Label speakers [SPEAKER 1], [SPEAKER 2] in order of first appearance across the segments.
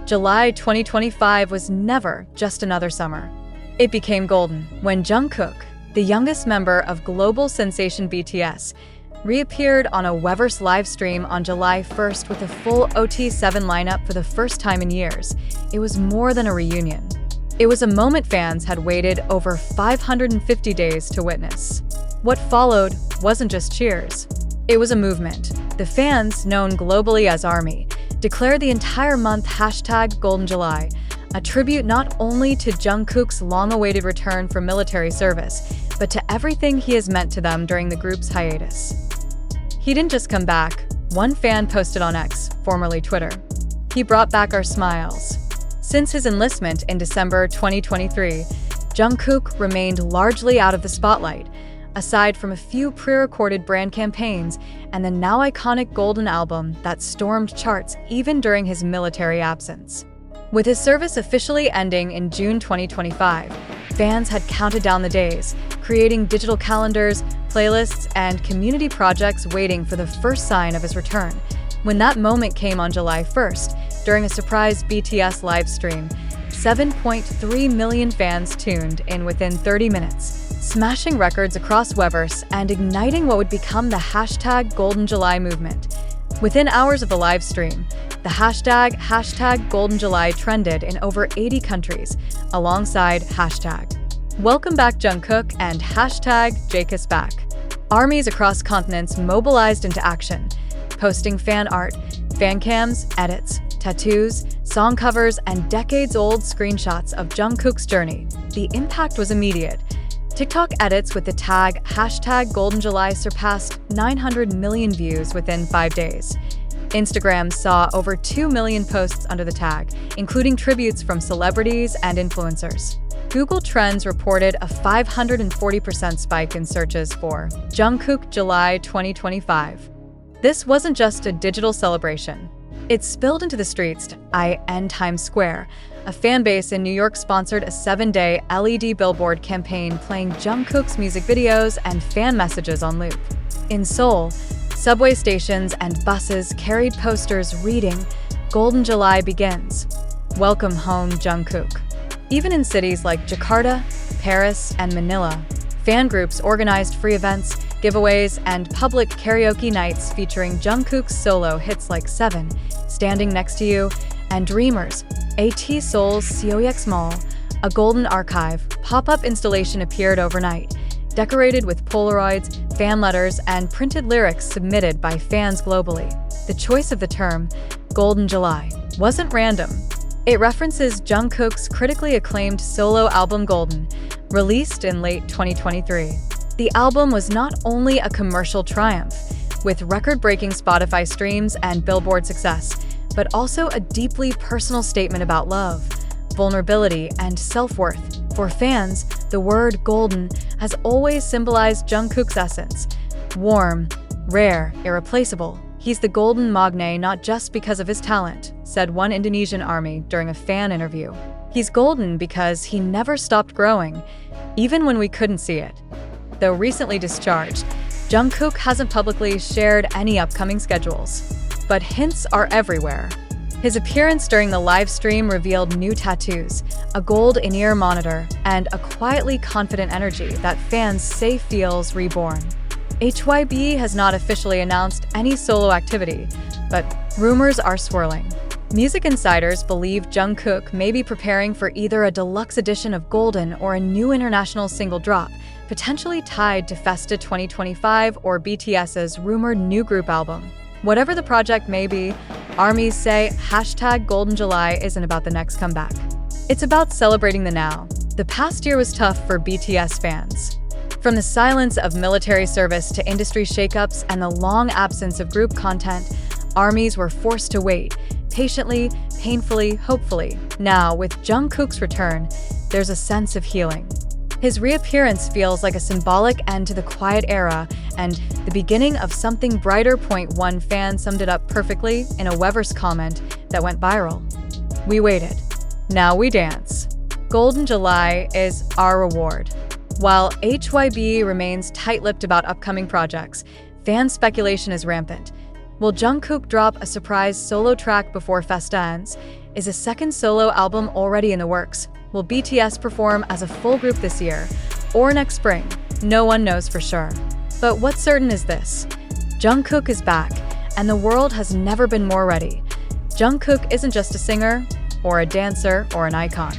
[SPEAKER 1] July 2025 was never just another summer. It became golden when Jungkook, the youngest member of global sensation BTS, reappeared on a Weverse livestream on July 1st with a full OT7 lineup for the first time in years. It was more than a reunion. It was a moment fans had waited over 550 days to witness. What followed wasn't just cheers. It was a movement. The fans, known globally as ARMY, declared the entire month #GoldenJuly, a tribute not only to Jungkook's long-awaited return from military service, but to everything he has meant to them during the group's hiatus. He didn't just come back. One fan posted on X, formerly Twitter, "He brought back our smiles." Since his enlistment in December 2023, Jungkook remained largely out of the spotlight, aside from a few pre-recorded brand campaigns and the now iconic Golden album that stormed charts even during his military absence. With his service officially ending in June 2025, fans had counted down the days, creating digital calendars, playlists, and community projects waiting for the first sign of his return. When that moment came on July 1st, during a surprise BTS livestream, 7.3 million fans tuned in within 30 minutes, smashing records across Weverse and igniting what would become the #GoldenJuly movement. Within hours of the live stream, the #GoldenJuly trended in over 80 countries, alongside #Welcome back Jungkook and #JakeUsBack. Armies across continents mobilized into action, posting fan art, fan cams, edits, tattoos, song covers, and decades-old screenshots of Jungkook's journey. The impact was immediate. TikTok edits with the tag #GoldenJuly surpassed 900 million views within 5 days. Instagram saw over 2 million posts under the tag, including tributes from celebrities and influencers. Google Trends reported a 540% spike in searches for Jungkook July 2025. This wasn't just a digital celebration. It spilled into the streets in Times Square. A fan base in New York sponsored a 7-day LED billboard campaign playing Jungkook's music videos and fan messages on loop. In Seoul, subway stations and buses carried posters reading, "Golden July begins. Welcome home, Jungkook." Even in cities like Jakarta, Paris, and Manila, fan groups organized free events, giveaways, and public karaoke nights featuring Jungkook's solo hits like 7, Standing Next to You, and Dreamers. At Seoul's Seoyex Mall, a golden archive pop-up installation appeared overnight, decorated with Polaroids, fan letters, and printed lyrics submitted by fans globally. The choice of the term, Golden July, wasn't random. It references Jungkook's critically acclaimed solo album Golden, released in late 2023. The album was not only a commercial triumph, with record-breaking Spotify streams and Billboard success, but also a deeply personal statement about love, vulnerability, and self-worth. For fans, the word golden has always symbolized Jungkook's essence: warm, rare, irreplaceable. "He's the golden magne not just because of his talent," said one Indonesian ARMY during a fan interview. "He's golden because he never stopped growing, even when we couldn't see it." Though recently discharged, Jungkook hasn't publicly shared any upcoming schedules, but hints are everywhere. His appearance during the live stream revealed new tattoos, a gold in-ear monitor, and a quietly confident energy that fans say feels reborn. HYB has not officially announced any solo activity, but rumors are swirling. Music insiders believe Jungkook may be preparing for either a deluxe edition of Golden or a new international single drop, potentially tied to Festa 2025 or BTS's rumored new group album. Whatever the project may be, ARMYs say #GoldenJuly isn't about the next comeback. It's about celebrating the now. The past year was tough for BTS fans. From the silence of military service to industry shakeups and the long absence of group content, ARMYs were forced to wait, patiently, painfully, hopefully. Now, with Jungkook's return, there's a sense of healing. His reappearance feels like a symbolic end to the quiet era and the beginning of something brighter. One fan summed it up perfectly in a Weverse comment that went viral. "We waited. Now we dance." Golden July is our reward. While HYB remains tight-lipped about upcoming projects, fan speculation is rampant. Will Jungkook drop a surprise solo track before Festa ends? Is a second solo album already in the works? Will BTS perform as a full group this year or next spring? No one knows for sure. But what's certain is this: Jungkook is back, and the world has never been more ready. Jungkook isn't just a singer, or a dancer, or an icon.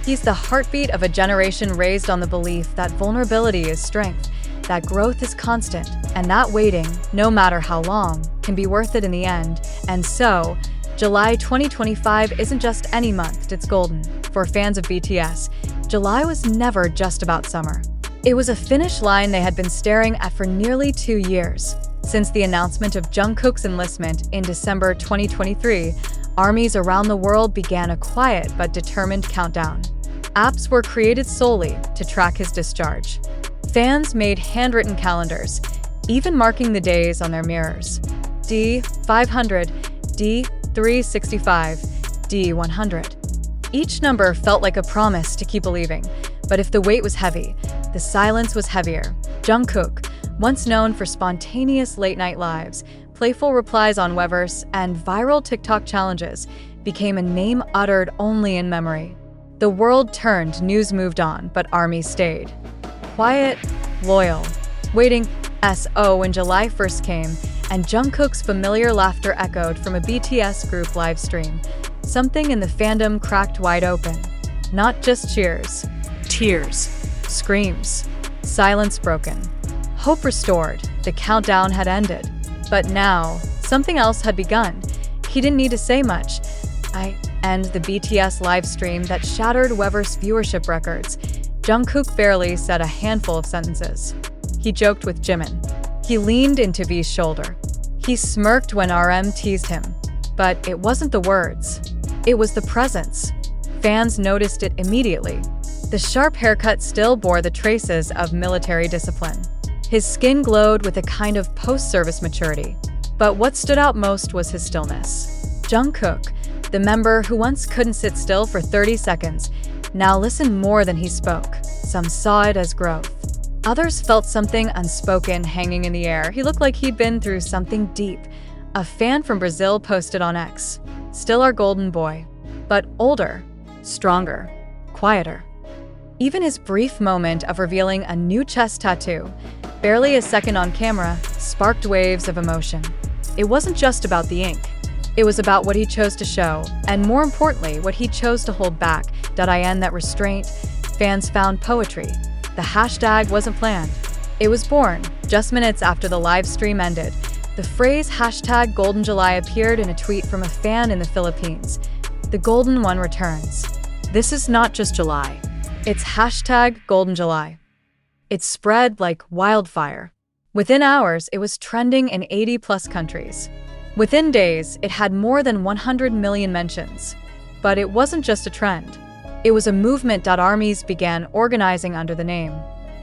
[SPEAKER 1] He's the heartbeat of a generation raised on the belief that vulnerability is strength, that growth is constant, and that waiting, no matter how long, can be worth it in the end. And so, July 2025 isn't just any month, it's golden. For fans of BTS, July was never just about summer. It was a finish line they had been staring at for nearly 2 years. Since the announcement of Jungkook's enlistment in December 2023, armies around the world began a quiet but determined countdown. Apps were created solely to track his discharge. Fans made handwritten calendars, even marking the days on their mirrors. D500, D365, D100. Each number felt like a promise to keep believing, but if the weight was heavy, the silence was heavier. Jungkook, once known for spontaneous late-night lives, playful replies on Weverse, and viral TikTok challenges, became a name uttered only in memory. The world turned, news moved on, but ARMY stayed. Quiet, loyal, waiting. So when July 1st came, and Jungkook's familiar laughter echoed from a BTS group live stream, something in the fandom cracked wide open. Not just cheers, tears, screams, silence broken, hope restored. The countdown had ended. But now, something else had begun. He didn't need to say much. And the BTS live stream that shattered Weverse viewership records. Jungkook barely said a handful of sentences. He joked with Jimin. He leaned into V's shoulder. He smirked when RM teased him. But it wasn't the words. It was the presence. Fans noticed it immediately. The sharp haircut still bore the traces of military discipline. His skin glowed with a kind of post-service maturity. But what stood out most was his stillness. Jungkook, the member who once couldn't sit still for 30 seconds, now listened more than he spoke. Some saw it as growth. Others felt something unspoken hanging in the air. He looked like he'd been through something deep. A fan from Brazil posted on X, "Still our golden boy, but older, stronger, quieter." Even his brief moment of revealing a new chest tattoo, barely a second on camera, sparked waves of emotion. It wasn't just about the ink. It was about what he chose to show, and more importantly, what he chose to hold back. In that restraint, fans found poetry. The hashtag wasn't planned. It was born. Just minutes after the live stream ended, the phrase hashtag Golden July appeared in a tweet from a fan in the Philippines. The Golden One returns. This is not just July. It's hashtag Golden July. It spread like wildfire. Within hours, it was trending in 80+ countries. Within days, it had more than 100 million mentions. But it wasn't just a trend. It was a movement. Armies began organizing under the name.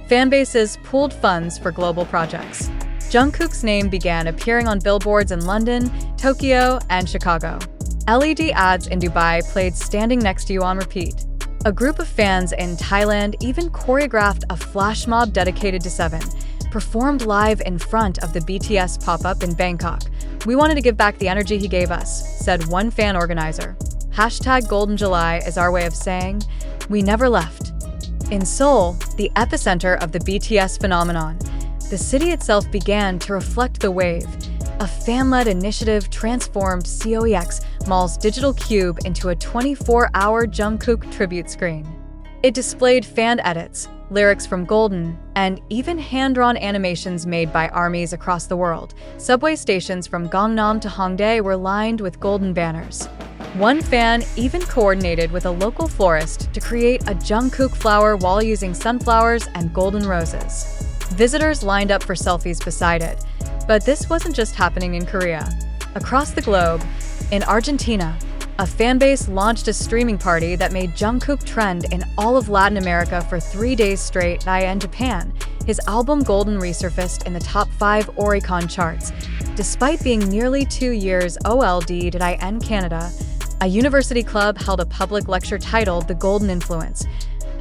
[SPEAKER 1] Fanbases pooled funds for global projects. Jungkook's name began appearing on billboards in London, Tokyo, and Chicago. LED ads in Dubai played "Standing Next to You" on repeat. A group of fans in Thailand even choreographed a flash mob dedicated to Seven, performed live in front of the BTS pop-up in Bangkok. "We wanted to give back the energy he gave us," said one fan organizer. Hashtag Golden July is our way of saying, "We never left." In Seoul, the epicenter of the BTS phenomenon, the city itself began to reflect the wave. A fan-led initiative transformed COEX Mall's digital cube into a 24-hour Jungkook tribute screen. It displayed fan edits, lyrics from Golden, and even hand-drawn animations made by armies across the world. Subway stations from Gangnam to Hongdae were lined with Golden banners. One fan even coordinated with a local florist to create a Jungkook flower wall using sunflowers and golden roses. Visitors lined up for selfies beside it. But this wasn't just happening in Korea. Across the globe, in Argentina, a fanbase launched a streaming party that made Jungkook trend in all of Latin America for 3 days straight. In Japan, his album Golden resurfaced in the top 5 Oricon charts. Despite being nearly 2 years old. In Canada, a university club held a public lecture titled "The Golden Influence: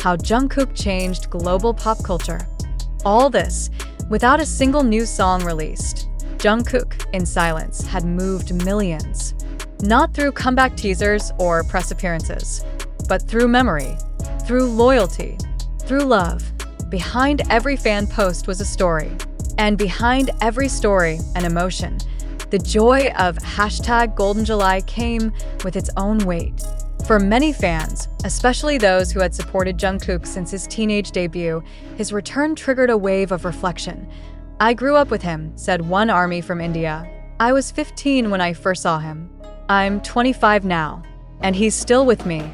[SPEAKER 1] How Jungkook Changed Global Pop Culture." All this without a single new song released. Jungkook, in silence, had moved millions. Not through comeback teasers or press appearances, but through memory, through loyalty, through love. Behind every fan post was a story, and behind every story, an emotion. The joy of #GoldenJuly came with its own weight. For many fans, especially those who had supported Jungkook since his teenage debut, his return triggered a wave of reflection. "I grew up with him," said one ARMY from India. "I was 15 when I first saw him. I'm 25 now, and he's still with me."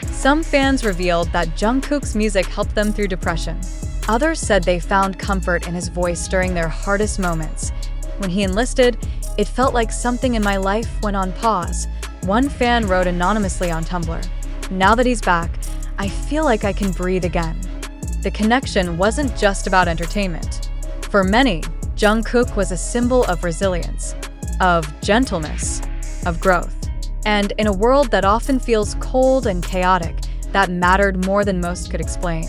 [SPEAKER 1] Some fans revealed that Jungkook's music helped them through depression. Others said they found comfort in his voice during their hardest moments. "When he enlisted, it felt like something in my life went on pause." One fan wrote anonymously on Tumblr, "Now that he's back, I feel like I can breathe again." The connection wasn't just about entertainment. For many, Jungkook was a symbol of resilience, of gentleness, of growth. And in a world that often feels cold and chaotic, that mattered more than most could explain.